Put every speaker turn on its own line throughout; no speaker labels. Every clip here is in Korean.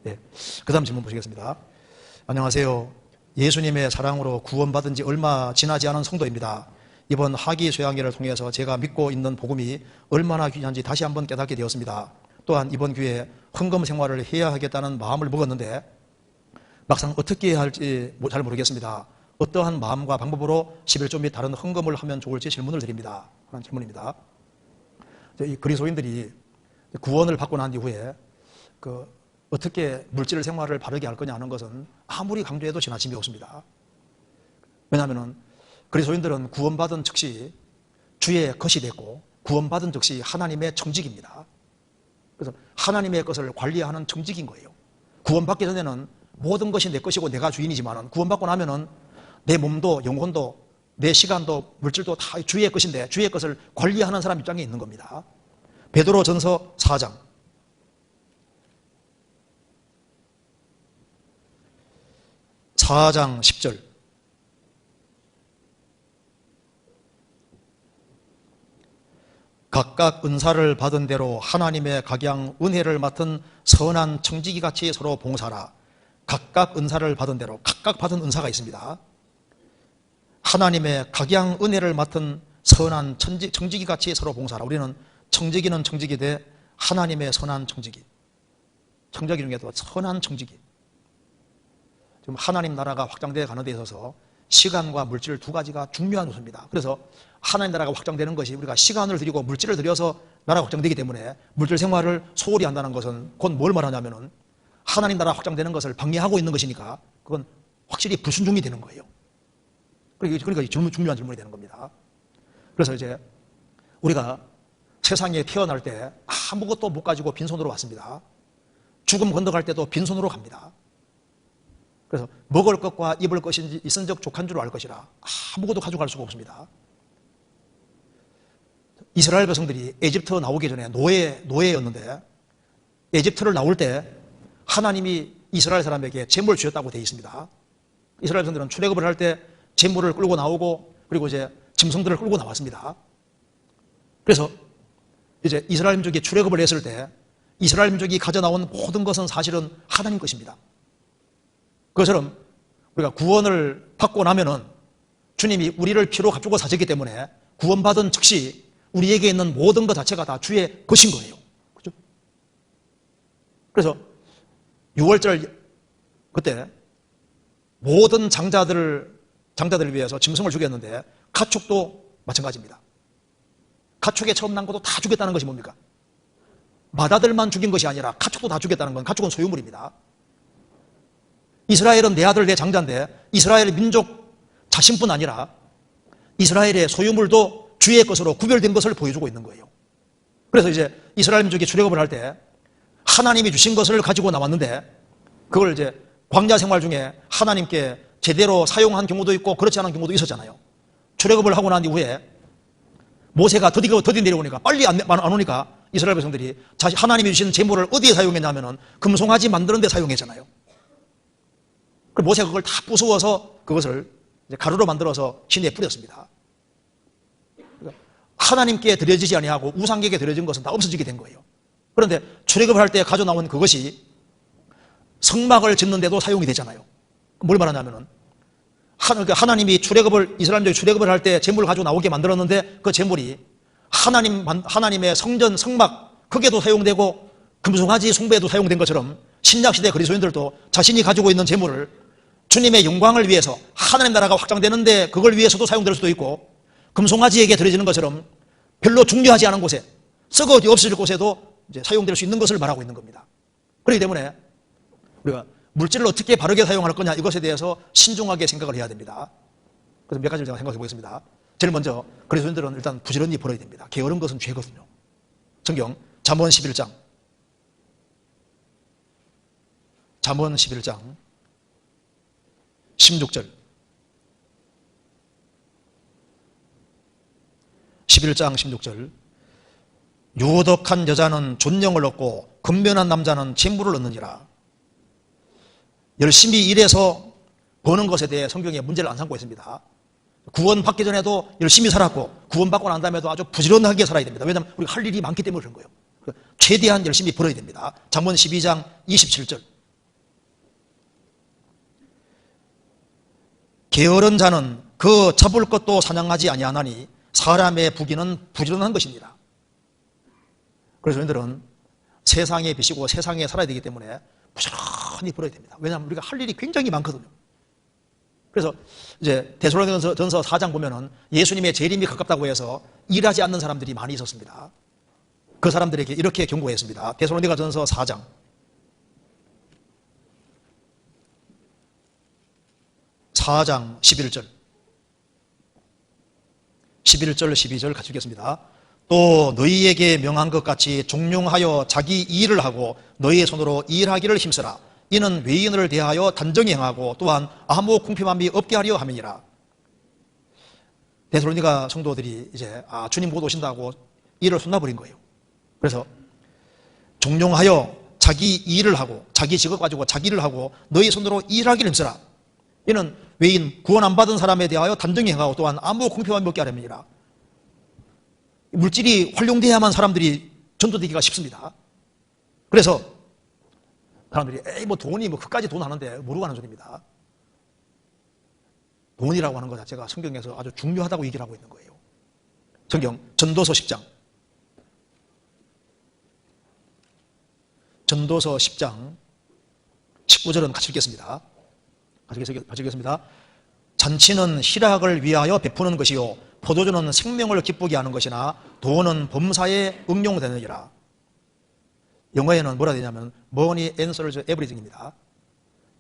예. 그 다음 질문 보시겠습니다. 안녕하세요. 예수님의 사랑으로 구원받은 지 얼마 지나지 않은 성도입니다. 이번 하기 수양회를 통해서 제가 믿고 있는 복음이 얼마나 귀한지 다시 한번 깨닫게 되었습니다. 또한 이번 기회에 헌금 생활을 해야 하겠다는 마음을 먹었는데 막상 어떻게 해야 할지 잘 모르겠습니다. 어떠한 마음과 방법으로 11조 및 다른 헌금을 하면 좋을지 질문을 드립니다. 하는 질문입니다. 이 그리스도인들이 구원을 받고 난 이후에 어떻게 물질 생활을 바르게 할 거냐 하는 것은 아무리 강조해도 지나침이 없습니다. 왜냐하면 그리스도인들은 구원받은 즉시 주의 것이 됐고 구원받은 즉시 하나님의 청직입니다. 그래서 하나님의 것을 관리하는 청직인 거예요. 구원받기 전에는 모든 것이 내 것이고 내가 주인이지만 구원받고 나면은 내 몸도 영혼도 내 시간도 물질도 다 주의 것인데 주의 것을 관리하는 사람 입장에 있는 겁니다. 베드로전서 4장 10절 각각 은사를 받은 대로 하나님의 각양 은혜를 맡은 선한 청지기같이 서로 봉사하라. 각각 은사를 받은 대로 각각 받은 은사가 있습니다. 하나님의 각양 은혜를 맡은 선한 청지기같이 서로 봉사하라. 우리는 청지기는 청지기되 하나님의 선한 청지기, 청지기 중에도 선한 청지기. 지금 하나님 나라가 확장되어 가는 데 있어서 시간과 물질 두 가지가 중요한 요소입니다. 그래서 하나님 나라가 확장되는 것이 우리가 시간을 들이고 물질을 들여서 나라가 확장되기 때문에 물질 생활을 소홀히 한다는 것은 곧 뭘 말하냐면은 하나님 나라 확장되는 것을 방해하고 있는 것이니까 그건 확실히 불순종이 되는 거예요. 그러니까 중요한 질문이 되는 겁니다. 그래서 이제 우리가 세상에 태어날 때 아무것도 못 가지고 빈손으로 왔습니다. 죽음 건너갈 때도 빈손으로 갑니다. 그래서 먹을 것과 입을 것인지 있은 적 족한 줄 알 것이라 아무것도 가져갈 수가 없습니다. 이스라엘 백성들이 에집트 나오기 전에 노예였는데 에집트를 나올 때 하나님이 이스라엘 사람에게 재물을 주셨다고 되어 있습니다. 이스라엘 백성들은 출애굽을 할 때 재물을 끌고 나오고 그리고 이제 짐승들을 끌고 나왔습니다. 그래서 이제 이스라엘 민족이 출애굽을 했을 때 이스라엘 민족이 가져나온 모든 것은 사실은 하나님 것입니다. 그것처럼 우리가 구원을 받고 나면은 주님이 우리를 피로 값주고 사셨기 때문에 구원받은 즉시 우리에게 있는 모든 것 자체가 다 주의 것인 거예요. 그렇죠? 그래서 6월절 그때 모든 장자들을 위해서 짐승을 죽였는데 가축도 마찬가지입니다. 가축에 처음 난 것도 다 죽였다는 것이 뭡니까? 맏아들만 죽인 것이 아니라 가축도 다 죽였다는 건 가축은 소유물입니다. 이스라엘은 내 아들 내 장자인데 이스라엘 민족 자신뿐 아니라 이스라엘의 소유물도 주의 것으로 구별된 것을 보여주고 있는 거예요. 그래서 이제 이스라엘 민족이 출애굽을 할 때 하나님이 주신 것을 가지고 나왔는데 그걸 이제 광야 생활 중에 하나님께 제대로 사용한 경우도 있고 그렇지 않은 경우도 있었잖아요. 출애굽을 하고 난 이후에 모세가 더디 내려오니까 빨리 안 오니까 이스라엘 백성들이 하나님이 주신 재물을 어디에 사용했냐면은 금송아지 만드는 데 사용했잖아요. 그리고 모세가 그걸 다 부수어서 그것을 이제 가루로 만들어서 시내에 뿌렸습니다. 그러니까 하나님께 드려지지 아니하고 우상에게 드려진 것은 다 없어지게 된 거예요. 그런데 출애굽을 할 때 가져 나온 그것이 성막을 짓는데도 사용이 되잖아요. 뭘 말하냐면은 하나님이 이스라엘족이 출애굽을 할 때 재물을 가지고 나오게 만들었는데 그 재물이 하나님의 성전, 성막 거기에도 사용되고 금송아지 숭배에도 사용된 것처럼 신약시대 그리스도인들도 자신이 가지고 있는 재물을 주님의 영광을 위해서 하나님 나라가 확장되는데 그걸 위해서도 사용될 수도 있고 금송아지에게 드려지는 것처럼 별로 중요하지 않은 곳에 썩어 없어질 곳에도 이제 사용될 수 있는 것을 말하고 있는 겁니다. 그렇기 때문에 우리가 물질을 어떻게 바르게 사용할 거냐 이것에 대해서 신중하게 생각을 해야 됩니다. 그래서 몇 가지를 제가 생각해 보겠습니다. 제일 먼저 그리스도인들은 일단 부지런히 벌어야 됩니다. 게으른 것은 죄거든요. 성경 잠언 11장 16절 11장 16절 유덕한 여자는 존영을 얻고 근면한 남자는 재물을 얻느니라. 열심히 일해서 버는 것에 대해 성경에 문제를 안 삼고 있습니다. 구원받기 전에도 열심히 살았고 구원받고 난 다음에도 아주 부지런하게 살아야 됩니다. 왜냐하면 우리가 할 일이 많기 때문에 그런 거예요. 최대한 열심히 벌어야 됩니다. 잠언 12장 27절 게으른 자는 그 잡을 것도 사냥하지 아니하나니 사람의 부귀는 부지런한 것입니다. 그래서 저희들은 세상에 비시고 세상에 살아야 되기 때문에 부지런히 벌어야 됩니다. 왜냐하면 우리가 할 일이 굉장히 많거든요. 그래서 이제 데살로니가전서 4장 보면은 예수님의 재림이 가깝다고 해서 일하지 않는 사람들이 많이 있었습니다. 그 사람들에게 이렇게 경고했습니다. 데살로니가전서 4장 11절 12절 같이 읽겠습니다. 또 너희에게 명한 것 같이 종용하여 자기 일을 하고 너희의 손으로 일하기를 힘쓰라. 이는 외인을 대하여 단정히 행하고 또한 아무 궁핍함이 없게 하려 함이니라. 데살로니가 성도들이 이제 주님 곧 오신다고 일을 쏟아버린 거예요. 그래서 종용하여 자기 일을 하고 자기 직업 가지고 자기 일을 하고 너희 손으로 일하기를 힘쓰라. 이는 외인 구원 안 받은 사람에 대하여 단정히 행하고 또한 아무 궁핍함이 없게 하렵니다. 물질이 활용돼야만 사람들이 전도되기가 쉽습니다. 그래서 사람들이 에이 뭐 돈이 뭐 그까지 돈 하는데 모르고 하는 소리입니다. 돈이라고 하는 것 자체가 성경에서 아주 중요하다고 얘기를 하고 있는 거예요. 성경 전도서 10장 19절은 같이 읽겠습니다. 같이 읽겠습니다. 잔치는 희락을 위하여 베푸는 것이요 포도주는 생명을 기쁘게 하는 것이나 돈은 범사에 응용되느니라. 영어에는 뭐라 되냐면 money answers everything입니다.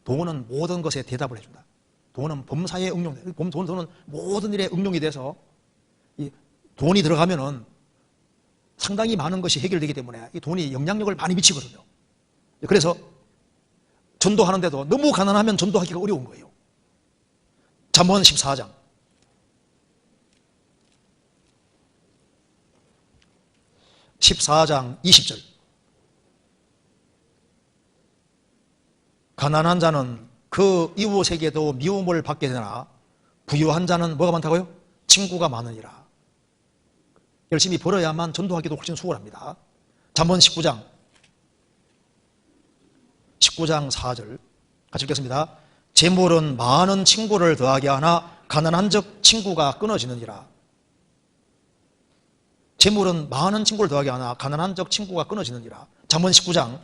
돈은 모든 것에 대답을 해준다. 돈은 범사에 응용돼. 돈은 모든 일에 응용이 돼서 이 돈이 들어가면은 상당히 많은 것이 해결되기 때문에 이 돈이 영향력을 많이 미치거든요. 그래서 전도하는데도 너무 가난하면 전도하기가 어려운 거예요. 잠언 14장 20절 가난한 자는 그 이웃에게도 미움을 받게 되나 부유한 자는 뭐가 많다고요? 친구가 많으니라. 열심히 벌어야만 전도하기도 훨씬 수월합니다. 잠언 19장 4절 같이 읽겠습니다. 재물은 많은 친구를 더하게 하나 가난한 적 친구가 끊어지느니라. 재물은 많은 친구를 더하게 하나 가난한 적 친구가 끊어지느니라. 잠언 19장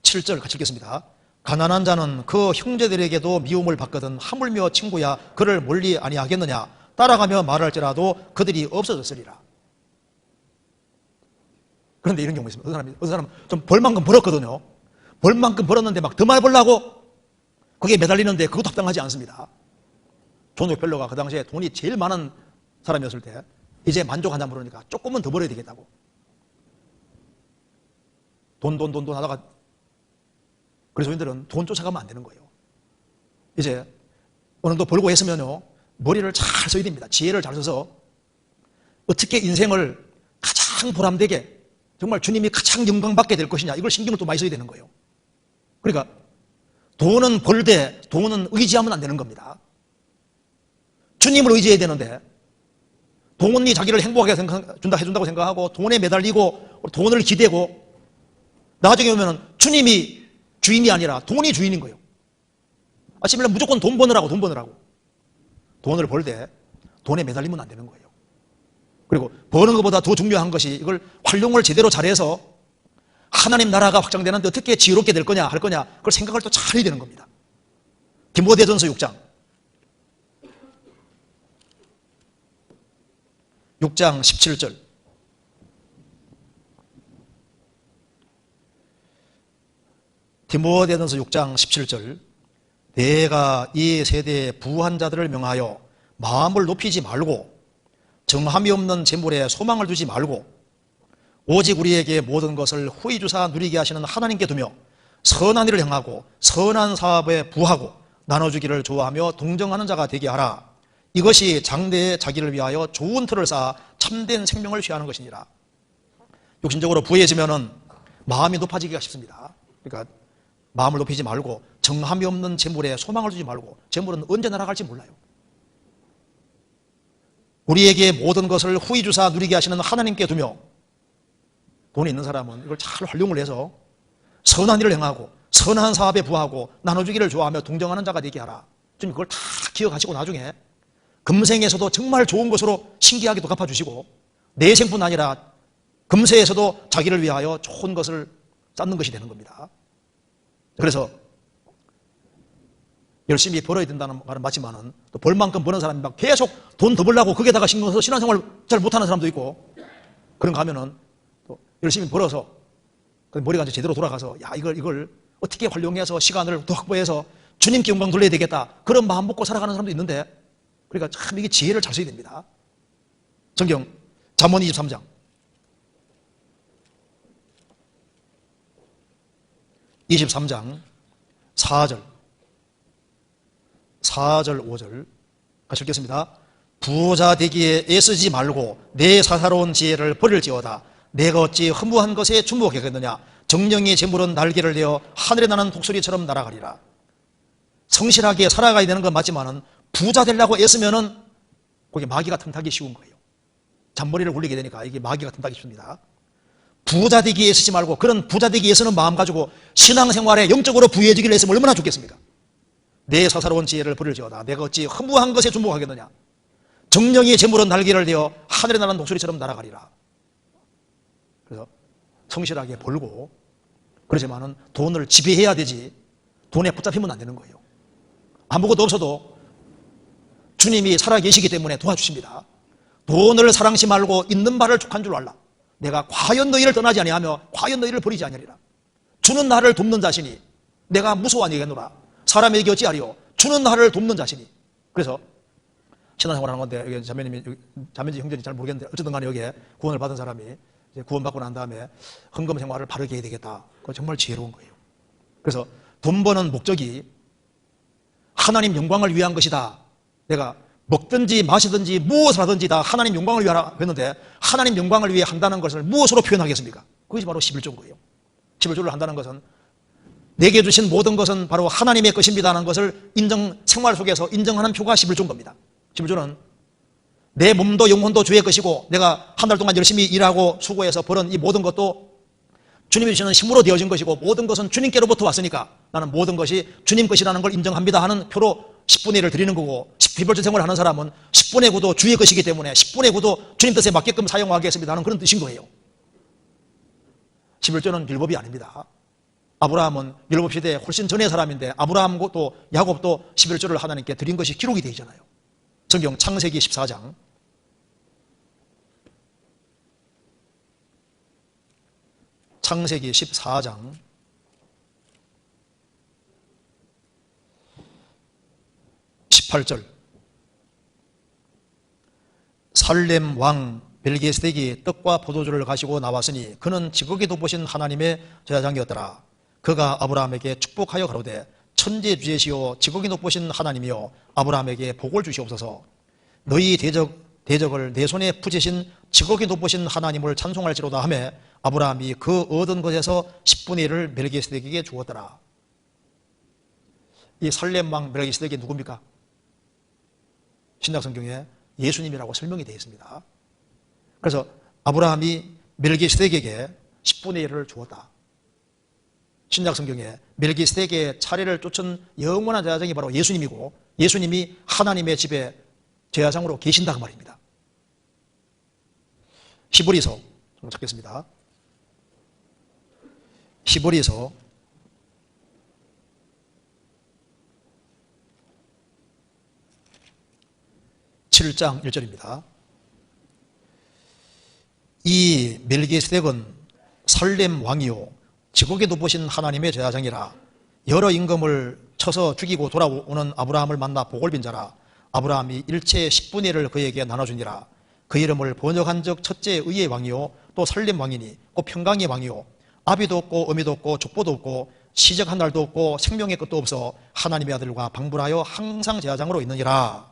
7절 같이 읽겠습니다. 가난한 자는 그 형제들에게도 미움을 받거든 하물며 친구야 그를 멀리 아니하겠느냐. 따라가며 말할지라도 그들이 없어졌으리라. 그런데 이런 경우 있습니다. 어떤 사람은 좀 벌만큼 벌었거든요. 벌만큼 벌었는데 막 더 많이 벌라고 거기에 매달리는데 그것도 합당하지 않습니다. 존 록펠러가 그 당시에 돈이 제일 많은 사람이었을 때 이제 만족하냐 물으니까 조금은 더 벌어야 되겠다고. 돈 하다가 그래서 저희들은 돈 쫓아가면 안 되는 거예요. 이제 어느 정도 벌고 했으면요 머리를 잘 써야 됩니다. 지혜를 잘 써서 어떻게 인생을 가장 보람되게 정말 주님이 가장 영광받게 될 것이냐 이걸 신경을 또 많이 써야 되는 거예요. 그러니까 돈은 벌되 돈은 의지하면 안 되는 겁니다. 주님을 의지해야 되는데 돈이 자기를 행복하게 해준다고 생각하고 돈에 매달리고 돈을 기대고 나중에 오면 주님이 주인이 아니라 돈이 주인인 거예요. 아침에 무조건 돈 버느라고 돈을 벌되 돈에 매달리면 안 되는 거예요. 그리고 버는 것보다 더 중요한 것이 이걸 활용을 제대로 잘해서 하나님 나라가 확장되는데 어떻게 지혜롭게 될 거냐 할 거냐 그걸 생각을 또 잘 해야 되는 겁니다. 디모데전서 6장 17절 디모데전서 6장 17절 내가 이 세대의 부한 자들을 명하여 마음을 높이지 말고 정함이 없는 재물에 소망을 두지 말고 오직 우리에게 모든 것을 후히 주사 누리게 하시는 하나님께 두며 선한 일을 행하고 선한 사업에 부하고 나눠주기를 좋아하며 동정하는 자가 되게 하라. 이것이 장래에 자기를 위하여 좋은 틀을 쌓아 참된 생명을 취하는 것이니라. 욕심적으로 부해지면은 마음이 높아지기가 쉽습니다. 그러니까 마음을 높이지 말고 정함이 없는 재물에 소망을 두지 말고 재물은 언제 날아갈지 몰라요. 우리에게 모든 것을 후히 주사 누리게 하시는 하나님께 두며 돈이 있는 사람은 이걸 잘 활용을 해서 선한 일을 행하고 선한 사업에 부하고 나눠주기를 좋아하며 동정하는 자가 되게 하라. 주님 그걸 다 기억하시고 나중에 금생에서도 정말 좋은 것으로 신기하게도 갚아주시고 내생뿐 아니라 금세에서도 자기를 위하여 좋은 것을 쌓는 것이 되는 겁니다. 그래서 열심히 벌어야 된다는 말은 맞지만은 또 벌만큼 버는 사람이 막 계속 돈 더 벌려고 거기에다가 신경 써서 신앙생활 잘 못하는 사람도 있고, 그런 거 하면은 또 열심히 벌어서 머리가 이제 제대로 돌아가서 야 이걸 어떻게 활용해서 시간을 더 확보해서 주님께 영광 돌려야 되겠다, 그런 마음 먹고 살아가는 사람도 있는데, 그러니까 참 이게 지혜를 잘 써야 됩니다. 성경 잠언 23장 23장 4절 5절 같이 읽겠습니다. 부자 되기에 애쓰지 말고 내 사사로운 지혜를 버릴지어다. 내가 어찌 허무한 것에 주목하겠느냐. 정령의 재물은 날개를 내어 하늘에 나는 독수리처럼 날아가리라. 성실하게 살아가야 되는 건 맞지만은 부자 되려고 애쓰면은 거기 마귀가 틈타기 쉬운 거예요. 잔머리를 굴리게 되니까 이게 마귀가 틈타기 쉽습니다. 부자 되기에 애쓰지 말고, 그런 부자 되기에 애쓰는 마음 가지고 신앙생활에 영적으로 부유해지기를 애쓰면 얼마나 좋겠습니까? 내 사사로운 지혜를 버릴지어다. 내가 어찌 허무한 것에 주목하겠느냐. 정령의 재물은 날개를 내어 하늘에 나는 독수리처럼 날아가리라. 그래서 성실하게 벌고, 그러지만은 돈을 지배해야 되지 돈에 붙잡히면 안 되는 거예요. 아무것도 없어도 주님이 살아계시기 때문에 도와주십니다. 돈을 사랑시 말고 있는 바를 족한 줄 알라. 내가 과연 너희를 떠나지 아니하며 과연 너희를 버리지 아니하리라. 주는 나를 돕는 자신이 내가 무서워하니겠노라. 사람에게 어찌하리요. 주는 나를 돕는 자신이. 그래서 신앙생활 하는 건데, 여기 자매님이 형제인지 잘 모르겠는데 어쨌든 간에 여기에 구원을 받은 사람이 이제 구원받고 난 다음에 헌금 생활을 바르게 해야 되겠다. 그거 정말 지혜로운 거예요. 그래서 돈 버는 목적이 하나님 영광을 위한 것이다. 내가 먹든지 마시든지 무엇을 하든지 다 하나님 영광을 위하라 했는데, 하나님 영광을 위해 한다는 것을 무엇으로 표현하겠습니까? 그것이 바로 11조인 거예요. 11조를 한다는 것은 내게 주신 모든 것은 바로 하나님의 것입니다 하는 것을 생활 속에서 인정하는 표가 11조인 겁니다. 11조는 내 몸도 영혼도 주의 것이고, 내가 한 달 동안 열심히 일하고 수고해서 벌은 이 모든 것도 주님이 주시는 힘으로 되어진 것이고, 모든 것은 주님께로부터 왔으니까 나는 모든 것이 주님 것이라는 걸 인정합니다 하는 표로 10분의 1을 드리는 거고, 비벌주 생활을 하는 사람은 10분의 9도 주의 것이기 때문에 10분의 9도 주님 뜻에 맞게끔 사용하겠습니다 하는 그런 뜻인 거예요. 11조는 율법이 아닙니다. 아브라함은 율법 시대에 훨씬 전의 사람인데, 아브라함도 야곱도 11조를 하나님께 드린 것이 기록이 되어 있잖아요. 성경 창세기 14장 18절 살렘 왕 멜기세덱이 떡과 포도주를 가지고 나왔으니 그는 지극히 돋보신 하나님의 제사장이었더라. 그가 아브라함에게 축복하여 가로되 천지주제시오 지극히 높으신 하나님이여 아브라함에게 복을 주시옵소서. 너희 대적을 내 손에 붙이신 지극히 높으신 하나님을 찬송할지로다 하며 아브라함이 그 얻은 것에서 10분의 1을 멜기세덱에게 주었더라. 이 살렘 왕 멜기세덱이 누굽니까? 신약성경에 예수님이라고 설명이 되어 있습니다. 그래서 아브라함이 멜기세덱에게 10분의 1을 주었다. 신약성경에 멜기세덱의 차례를 쫓은 영원한 제사장이 바로 예수님이고, 예수님이 하나님의 집에 제사장으로 계신다고 말입니다. 히브리서 좀 찾겠습니다. 히브리서 7장 1절입니다. 이 멜기세덱은 살렘 왕이요 지극히 높으신 하나님의 제사장이라. 여러 임금을 쳐서 죽이고 돌아오는 아브라함을 만나 복을 빈 자라. 아브라함이 일체의 10분의 1을 그에게 나눠주니라. 그 이름을 번역한 적 첫째 의의 왕이요 또 살렘 왕이니 곧 평강의 왕이요 아비도 없고 어미도 없고 족보도 없고 시적한 날도 없고 생명의 끝도 없어 하나님의 아들과 방불하여 항상 제사장으로 있느니라.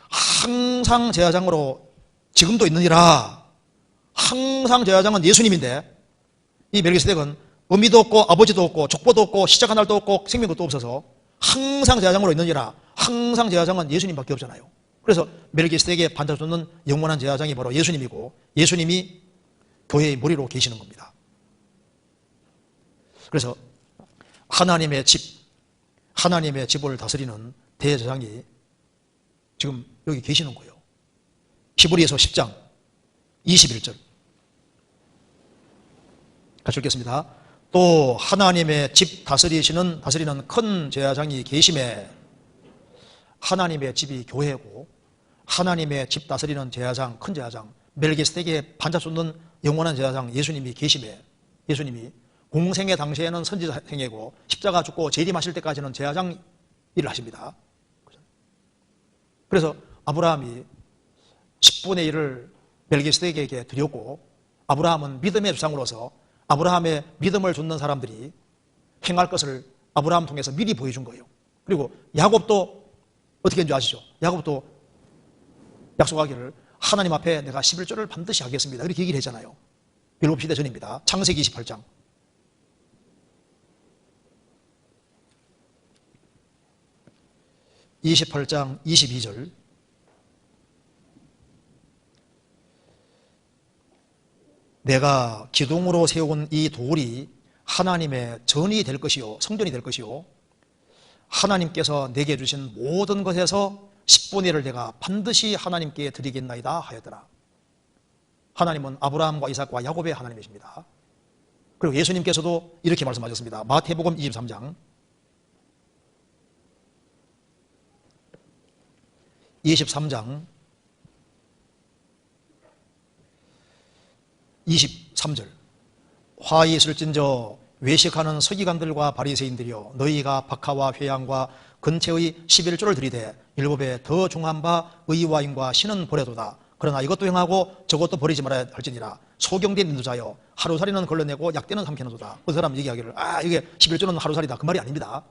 항상 제사장으로 지금도 있느니라. 항상 제사장은 예수님인데, 이 멜기세덱은 어미도 없고 아버지도 없고 족보도 없고 시작한 날도 없고 생명도 없어서 항상 제사장으로 있느니라. 항상 제사장은 예수님밖에 없잖아요. 그래서 멜기세덱에 반짝이는 영원한 제사장이 바로 예수님이고, 예수님이 교회의 머리로 계시는 겁니다. 그래서 하나님의 집을 다스리는 대제사장이 지금 여기 계시는 거예요. 히브리서 10장 21절 같이 읽겠습니다. 또 하나님의 집 다스리는 큰 제사장이 계심에, 하나님의 집이 교회고 하나님의 집 다스리는 제사장, 큰 제사장, 멜기스덱에 반잡쏟는 영원한 제사장 예수님이 계심에, 예수님이 공생의 당시에는 선지자 생애고 십자가 죽고 재림하실 때까지는 제사장 일을 하십니다. 그래서 아브라함이 10분의 1을 멜기스덱에게 드렸고, 아브라함은 믿음의 조상으로서 아브라함의 믿음을 줬는 사람들이 행할 것을 아브라함 통해서 미리 보여준 거예요. 그리고 야곱도 어떻게 했는지 아시죠? 야곱도 약속하기를 하나님 앞에 내가 11조를 반드시 하겠습니다. 그렇게 얘기를 했잖아요. 율법시대 전입니다. 창세기 28장. (28장) 22절. 내가 기둥으로 세운 이 돌이 하나님의 전이 될 것이요, 성전이 될 것이요, 하나님께서 내게 주신 모든 것에서 10분의 1을 내가 반드시 하나님께 드리겠나이다 하였더라. 하나님은 아브라함과 이삭과 야곱의 하나님이십니다. 그리고 예수님께서도 이렇게 말씀하셨습니다. 마태복음 23장 23장 23절. 화 있을진저 외식하는 서기관들과 바리새인들이여, 너희가 박하와 회양과 근처의 11조를 들이되 율법에 더 중한 바 의와 인과 신은 버려도다. 그러나 이것도 행하고 저것도 버리지 말아야 할지니라. 소경된 인도자여, 하루살이는 걸러내고 약대는 삼켜놓도다. 그 사람 얘기하기를 이게 11조는 하루살이다, 그 말이 아닙니다.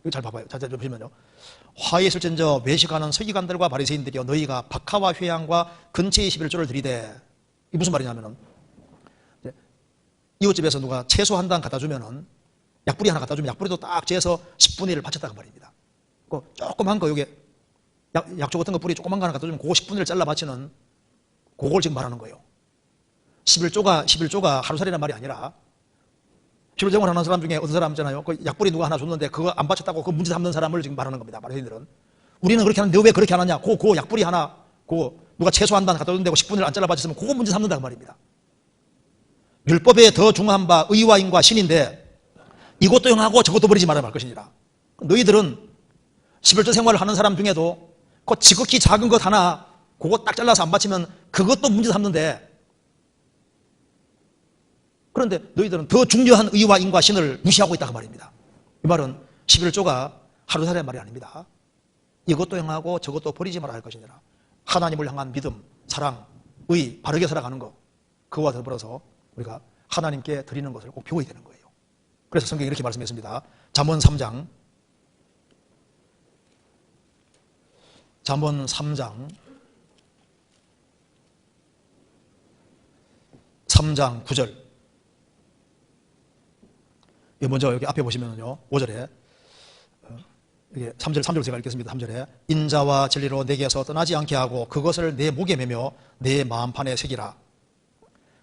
이거 잘 봐봐요. 잘 보시면요. 화에 있을진저 외식하는 서기관들과 바리새인들이여, 너희가 박하와 회양과 근처의 11조를 들이되, 이게 무슨 말이냐면은, 이웃집에서 누가 채소 한 단 갖다 주면은, 약뿌리 하나 갖다 주면 약뿌리도 딱 재서 10분의 1을 바쳤다 그 말입니다. 그 조그만 거, 요게 약초 같은 거 뿌리 조그만 거 하나 갖다 주면 그거 10분의 1을 잘라 바치는 그걸 지금 말하는 거예요. 11조가 하루살이란 말이 아니라, 11조를 하는 사람 중에 어떤 사람 있잖아요. 그 약뿌리 누가 하나 줬는데 그거 안 바쳤다고 그 문제 삼는 사람을 지금 말하는 겁니다. 바리새인들은. 우리는 그렇게 하는데 왜 그렇게 안 하냐? 그 약뿌리 하나, 누가 채소 한 단 갖다 줬는데 10분의 1안 잘라 바쳤으면 그거 문제 삼는다 그 말입니다. 율법에 더 중한 바 의와 인과 신인데 이것도 행하고 저것도 버리지 말아야 할 것이니라. 너희들은 11조 생활을 하는 사람 중에도 그 지극히 작은 것 하나 그거 딱 잘라서 안 바치면 그것도 문제 삼는데, 그런데 너희들은 더 중요한 의와 인과 신을 무시하고 있다 그 말입니다. 이 말은 11조가 하루살이의 말이 아닙니다. 이것도 행하고 저것도 버리지 말아야 할 것이니라. 하나님을 향한 믿음, 사랑, 의, 바르게 살아가는 것, 그와 더불어서 우리가 하나님께 드리는 것을 꼭 배워야 되는 거예요. 그래서 성경이 이렇게 말씀했습니다. 잠언 3장 9절. 먼저 여기 앞에 보시면요, 5절에 이게 3절 제가 읽겠습니다. 3절에 인자와 진리로 내게서 떠나지 않게 하고 그것을 내 목에 매며 내 마음판에 새기라.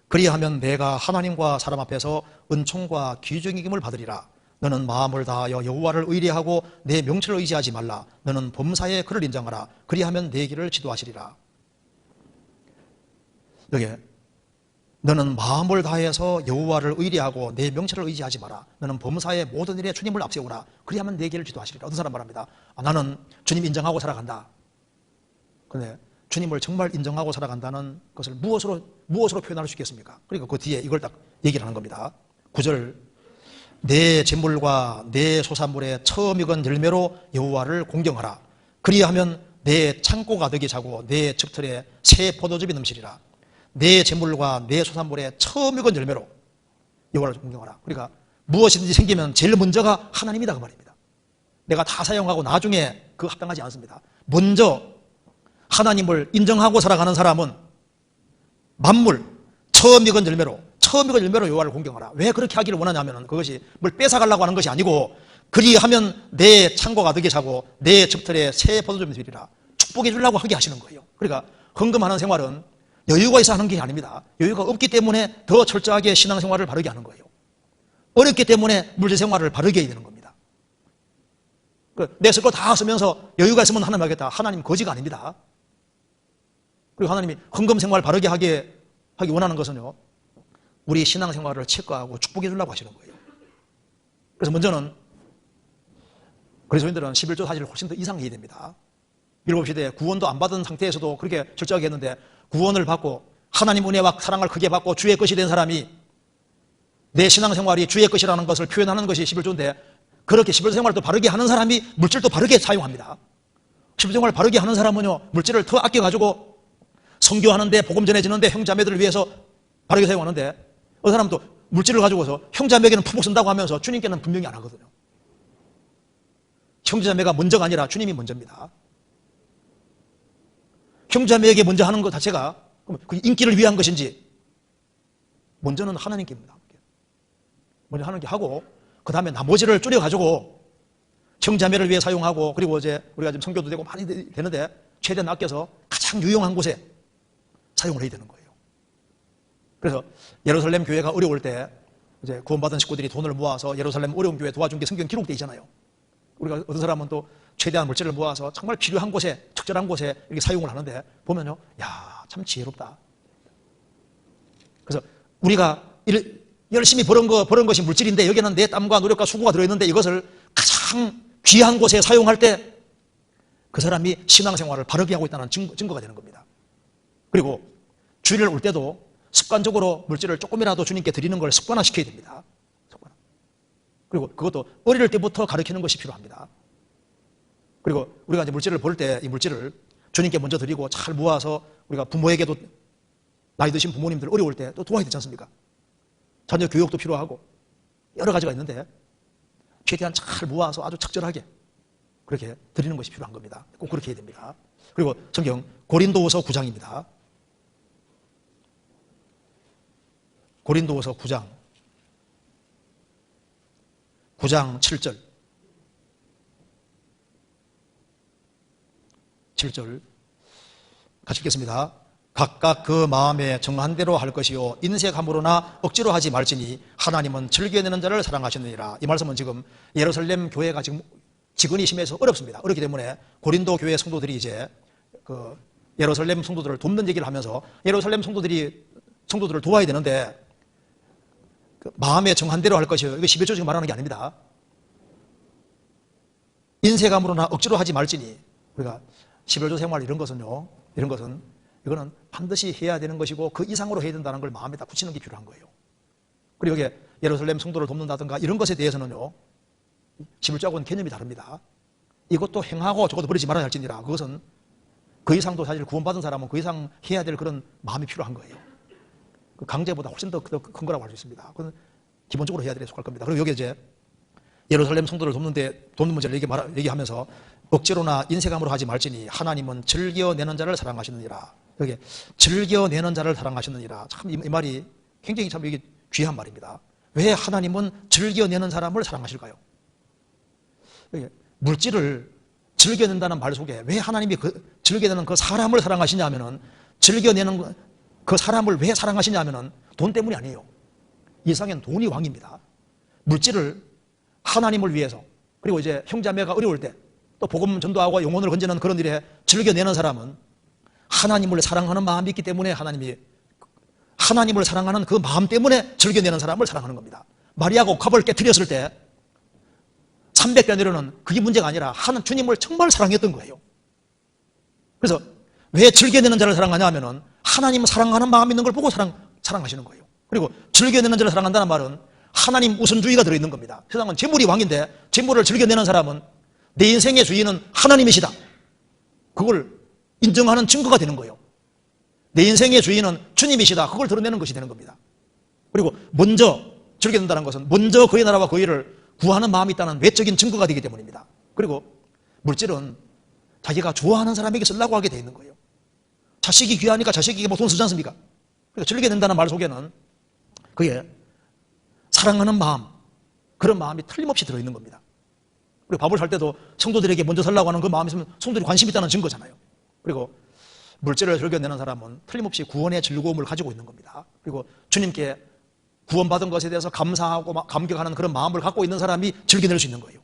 그리하면 내가 하나님과 사람 앞에서 은총과 귀중임을 받으리라. 너는 마음을 다하여 여호와를 의뢰하고 내 명철을 의지하지 말라. 너는 범사에 그를 인정하라. 그리하면 내 길을 지도하시리라. 여기 너는 마음을 다해서 여호와를 의뢰하고 내 명철을 의지하지 마라. 너는 범사의 모든 일에 주님을 앞세우라. 그리하면 내 길을 지도하시리라. 어떤 사람 말합니다. 나는 주님 인정하고 살아간다. 그런데 주님을 정말 인정하고 살아간다는 것을 무엇으로 표현할 수 있겠습니까? 그러니까 그 뒤에 이걸 딱 얘기를 하는 겁니다. 9절. 내 재물과 내 소산물의 처음 익은 열매로 여호와를 공경하라. 그리하면 내 창고가 득이 차고 내 척틀에 새 포도즙이 넘치리라. 내 재물과 내 소산물의 처음 익은 열매로 여호와를 공경하라. 그러니까 무엇이든지 생기면 제일 먼저가 하나님이다 그 말입니다. 내가 다 사용하고 나중에 그 합당하지 않습니다. 먼저 하나님을 인정하고 살아가는 사람은 만물 처음 익은 열매로 여호와를 공경하라. 왜 그렇게 하기를 원하냐면 그것이 뭘 뺏어가려고 하는 것이 아니고, 그리하면 내 창고가 득이 차고 내 척틀에 새 포도즙이 되리라. 축복해 주려고 하게 하시는 거예요. 그러니까 헌금하는 생활은 여유가 있어 하는 게 아닙니다. 여유가 없기 때문에 더 철저하게 신앙생활을 바르게 하는 거예요. 어렵기 때문에 물질 생활을 바르게 해야 되는 겁니다. 내 쓸 거 다 쓰면서 여유가 있으면 하나님 하겠다. 하나님 거지가 아닙니다. 그리고 하나님이 헌금 생활 바르게 하기 원하는 것은요, 우리 신앙생활을 체크하고 축복해 주려고 하시는 거예요. 그래서 먼저는 그리스도인들은 11조 사실을 훨씬 더 이상해야 됩니다. 일곱 시대에 구원도 안 받은 상태에서도 그렇게 철저하게 했는데, 구원을 받고 하나님 은혜와 사랑을 크게 받고 주의 것이 된 사람이 내 신앙생활이 주의 것이라는 것을 표현하는 것이 11조인데, 그렇게 11조 생활도 바르게 하는 사람이 물질도 바르게 사용합니다. 11조 생활을 바르게 하는 사람은요, 물질을 더 아껴가지고 선교하는데, 복음 전해지는데, 형제자매들을 위해서 바르게 사용하는데, 어느 사람도 물질을 가지고서 형제자매에게는 푹푹 쓴다고 하면서 주님께는 분명히 안 하거든요. 형제자매가 먼저가 아니라 주님이 먼저입니다. 형제자매에게 먼저 하는 것 자체가 그 인기를 위한 것인지, 먼저는 하나님께입니다. 먼저 하는 게 하고, 그 다음에 나머지를 줄여가지고 형제자매를 위해 사용하고, 그리고 이제 우리가 지금 선교도 되고 많이 되는데 최대한 아껴서 가장 유용한 곳에 사용을 해야 되는 거예요. 그래서 예루살렘 교회가 어려울 때 이제 구원받은 식구들이 돈을 모아서 예루살렘 어려운 교회 도와준 게 성경 기록되어 있잖아요. 우리가 어떤 사람은 또 최대한 물질을 모아서 정말 필요한 곳에, 적절한 곳에 이렇게 사용을 하는데, 보면요, 야, 참 지혜롭다. 그래서 우리가 열심히 버는 것이 물질인데, 여기는 내 땀과 노력과 수고가 들어있는데, 이것을 가장 귀한 곳에 사용할 때 그 사람이 신앙생활을 바르게 하고 있다는 증거가 되는 겁니다. 그리고 주일을 올 때도 습관적으로 물질을 조금이라도 주님께 드리는 걸 습관화시켜야 됩니다. 그리고 그것도 어릴 때부터 가르치는 것이 필요합니다. 그리고 우리가 이제 물질을 벌 때 이 물질을 주님께 먼저 드리고 잘 모아서 우리가 부모에게도, 나이 드신 부모님들 어려울 때 또 도와야 되지 않습니까? 자녀 교육도 필요하고 여러 가지가 있는데, 최대한 잘 모아서 아주 적절하게 그렇게 드리는 것이 필요한 겁니다. 꼭 그렇게 해야 됩니다. 그리고 성경 고린도후서 9장입니다. 고린도후서 9장 7절 7절 같이 읽겠습니다. 각각 그 마음에 정한 대로 할 것이요 인색함으로나 억지로 하지 말지니 하나님은 즐겨내는 자를 사랑하시느니라. 이 말씀은 지금 예루살렘 교회가 지금 직언이 심해서 어렵습니다. 어렵기 때문에 고린도 교회 성도들이 이제 그 예루살렘 성도들을 돕는 얘기를 하면서, 예루살렘 성도들을 도와야 되는데 그 마음에 정한 대로 할 것이요, 이거 11조 지금 말하는 게 아닙니다. 인색함으로나 억지로 하지 말지니, 우리가 11조 생활 이런 것은 이거는 반드시 해야 되는 것이고 그 이상으로 해야 된다는 걸 마음에다 굳히는 게 필요한 거예요. 그리고 여기에 예루살렘 성도를 돕는다든가 이런 것에 대해서는요, 11조하고는 개념이 다릅니다. 이것도 행하고 저것도 버리지 말아야 할지니라. 그것은 그 이상도 사실 구원받은 사람은 그 이상 해야 될 그런 마음이 필요한 거예요. 그 강제보다 훨씬 더 큰 거라고 할 수 있습니다. 그건 기본적으로 해야 될 속할 겁니다. 그리고 여기 이제 예루살렘 성도를 돕는 문제를 얘기하면서 억지로나 인색함으로 하지 말지니 하나님은 즐겨내는 자를 사랑하시느니라. 여기 즐겨내는 자를 사랑하시느니라. 참 이 말이 굉장히 참 이게 귀한 말입니다. 왜 하나님은 즐겨내는 사람을 사랑하실까요? 물질을 즐겨낸다는 말 속에 왜 하나님이 즐겨내는 그 사람을 사랑하시냐 하면은, 즐겨내는 그 사람을 왜 사랑하시냐 하면은 돈 때문이 아니에요. 이 세상엔 돈이 왕입니다. 물질을 하나님을 위해서, 그리고 이제 형제자매가 어려울 때 또 복음 전도하고 영혼을 건지는 그런 일에 즐겨내는 사람은 하나님을 사랑하는 마음이 있기 때문에, 하나님을 사랑하는 그 마음 때문에 즐겨내는 사람을 사랑하는 겁니다. 마리아가 옥합을 깨트렸을 때 300배내로는 그게 문제가 아니라 주님을 정말 사랑했던 거예요. 그래서 왜 즐겨내는 자를 사랑하냐 하면은 하나님을 사랑하는 마음이 있는 걸 보고 사랑하시는 거예요. 그리고 즐겨내는 자를 사랑한다는 말은 하나님 우선주의가 들어있는 겁니다. 세상은 재물이 왕인데 재물을 즐겨내는 사람은 내 인생의 주인은 하나님이시다, 그걸 인정하는 증거가 되는 거예요. 내 인생의 주인은 주님이시다, 그걸 드러내는 것이 되는 겁니다. 그리고 먼저 즐겨낸다는 것은 먼저 그의 나라와 그의 일을 구하는 마음이 있다는 외적인 증거가 되기 때문입니다. 그리고 물질은 자기가 좋아하는 사람에게 쓰려고 하게 돼 있는 거예요. 자식이 귀하니까 자식에게 뭐 돈 쓰지 않습니까? 그러니까 즐겨낸다는 말 속에는 그의 사랑하는 마음, 그런 마음이 틀림없이 들어있는 겁니다. 그리고 밥을 살 때도 성도들에게 먼저 살라고 하는 그 마음이 있으면 성도들이 관심이 있다는 증거잖아요. 그리고 물질을 즐겨내는 사람은 틀림없이 구원의 즐거움을 가지고 있는 겁니다. 그리고 주님께 구원받은 것에 대해서 감사하고 감격하는 그런 마음을 갖고 있는 사람이 즐겨낼 수 있는 거예요.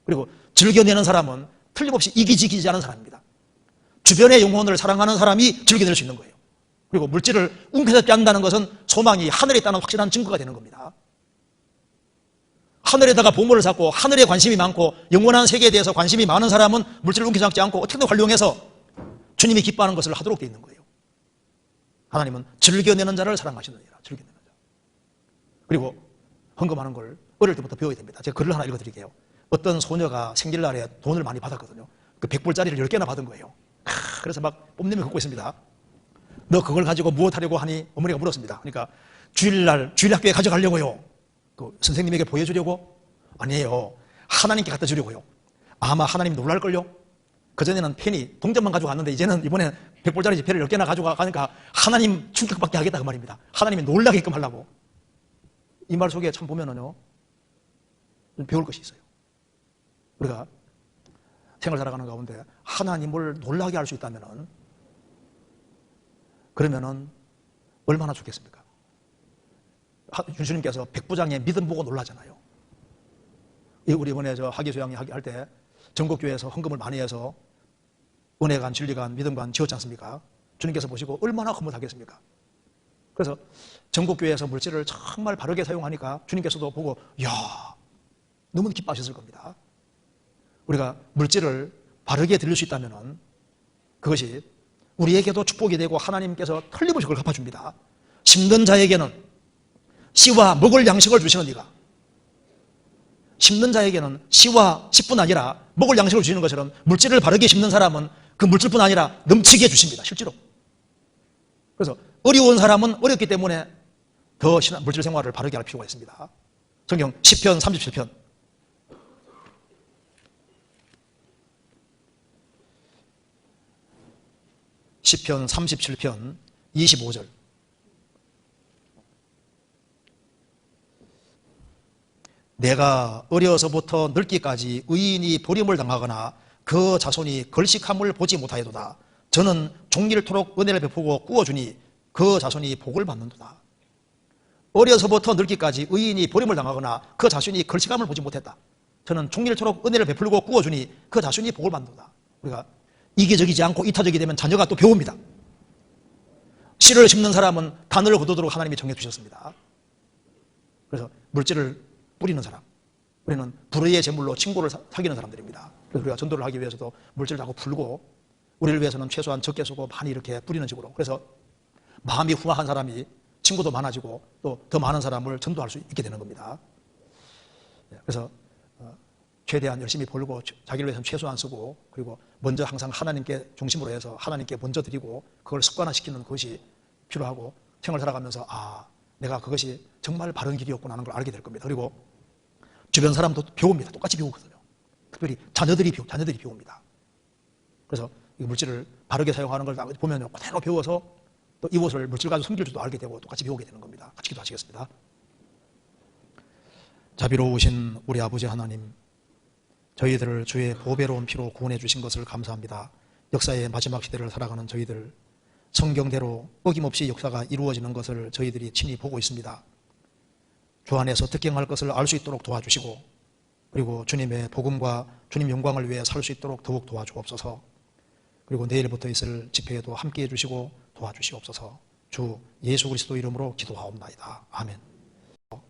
그리고 즐겨내는 사람은 틀림없이 이기지기지 않은 사람입니다. 주변의 영혼을 사랑하는 사람이 즐겨낼 수 있는 거예요. 그리고 물질을 움켜잡지 않는다는 것은 소망이 하늘에 있다는 확실한 증거가 되는 겁니다. 하늘에다가 보물을 쌓고 하늘에 관심이 많고 영원한 세계에 대해서 관심이 많은 사람은 물질을 움켜잡지 않고 어떻게든 활용해서 주님이 기뻐하는 것을 하도록 되어 있는 거예요. 하나님은 즐겨내는 자를 사랑하시느니라. 즐겨내는 자. 그리고 헌금하는 걸 어릴 때부터 배워야 됩니다. 제가 글을 하나 읽어드릴게요. 어떤 소녀가 생일날에 돈을 많이 받았거든요. 그 100불짜리를 10개나 받은 거예요. 그래서 막 뽐내며 걷고 있습니다. 너 그걸 가지고 무엇 하려고 하니? 어머니가 물었습니다. 그러니까 주일 학교에 가져가려고요. 그 선생님에게 보여주려고? 아니에요. 하나님께 갖다 주려고요. 아마 하나님 놀랄걸요? 그전에는 펜이 동전만 가져갔는데 이번에 100불짜리 지폐를 10개나 가져가니까 하나님 충격받게 하겠다 그 말입니다. 하나님이 놀라게끔 하려고. 이 말 속에 참 보면은요, 배울 것이 있어요. 우리가 생활 살아가는 가운데 하나님을 놀라게 할 수 있다면은, 그러면은 얼마나 좋겠습니까? 주님께서 백부장의 믿음 보고 놀라잖아요. 우리 이번에 학예수양 할 때 전국교회에서 헌금을 많이 해서 은혜관, 진리관, 믿음관 지었지 않습니까? 주님께서 보시고 얼마나 흐뭇하겠습니까? 그래서 전국교회에서 물질을 정말 바르게 사용하니까 주님께서도 보고 이야, 너무 기뻐하셨을 겁니다. 우리가 물질을 바르게 드릴 수 있다면 그것이 우리에게도 축복이 되고 하나님께서 틀림없이 그걸 갚아줍니다. 심는 자에게는 씨와 먹을 양식을 주시는 이가, 심는 자에게는 씨와 씨뿐 아니라 먹을 양식을 주시는 것처럼 물질을 바르게 심는 사람은 그 물질뿐 아니라 넘치게 주십니다. 실제로. 그래서 어려운 사람은 어렵기 때문에 더 물질 생활을 바르게 할 필요가 있습니다. 성경 시편 37편 시편 37편 25절. 내가 어려서부터 늙기까지 의인이 버림을 당하거나 그 자손이 걸식함을 보지 못하여도다. 저는 종일토록 은혜를 베푸고 꾸어주니 그 자손이 복을 받는도다. 어려서부터 늙기까지 의인이 버림을 당하거나 그 자손이 걸식함을 보지 못했다. 저는 종일토록 은혜를 베풀고 꾸어주니 그 자손이 복을 받는도다. 우리가 이기적이지 않고 이타적이 되면 자녀가 또 배웁니다. 씨를 심는 사람은 단을 거두도록 하나님이 정해주셨습니다. 그래서 물질을 뿌리는 사람, 우리는 불의의 제물로 친구를 사귀는 사람들입니다. 그래서 우리가 전도를 하기 위해서도 물질을 자꾸 풀고, 우리를 위해서는 최소한 적게 쓰고 많이 이렇게 뿌리는 식으로. 그래서 마음이 후한 사람이 친구도 많아지고 또 더 많은 사람을 전도할 수 있게 되는 겁니다. 그래서 최대한 열심히 벌고 자기를 위해서는 최소한 쓰고, 그리고 먼저 항상 하나님께 중심으로 해서 하나님께 먼저 드리고 그걸 습관화시키는 것이 필요하고, 생활 살아가면서 내가 그것이 정말 바른 길이었구나 하는 걸 알게 될 겁니다. 그리고 주변 사람도 배웁니다. 똑같이 배우거든요. 특별히 자녀들이 배웁니다. 그래서 이 물질을 바르게 사용하는 걸 보면 그대로 배워서 또 이것을 물질 가지고 섬길 줄도 알게 되고 똑같이 배우게 되는 겁니다. 같이 기도하시겠습니다. 자비로우신 우리 아버지 하나님, 저희들을 주의 보배로운 피로 구원해 주신 것을 감사합니다. 역사의 마지막 시대를 살아가는 저희들, 성경대로 어김없이 역사가 이루어지는 것을 저희들이 친히 보고 있습니다. 주 안에서 득경할 것을 알 수 있도록 도와주시고, 그리고 주님의 복음과 주님 영광을 위해 살 수 있도록 더욱 도와주옵소서. 그리고 내일부터 있을 집회에도 함께해 주시고 도와주시옵소서. 주 예수 그리스도 이름으로 기도하옵나이다. 아멘.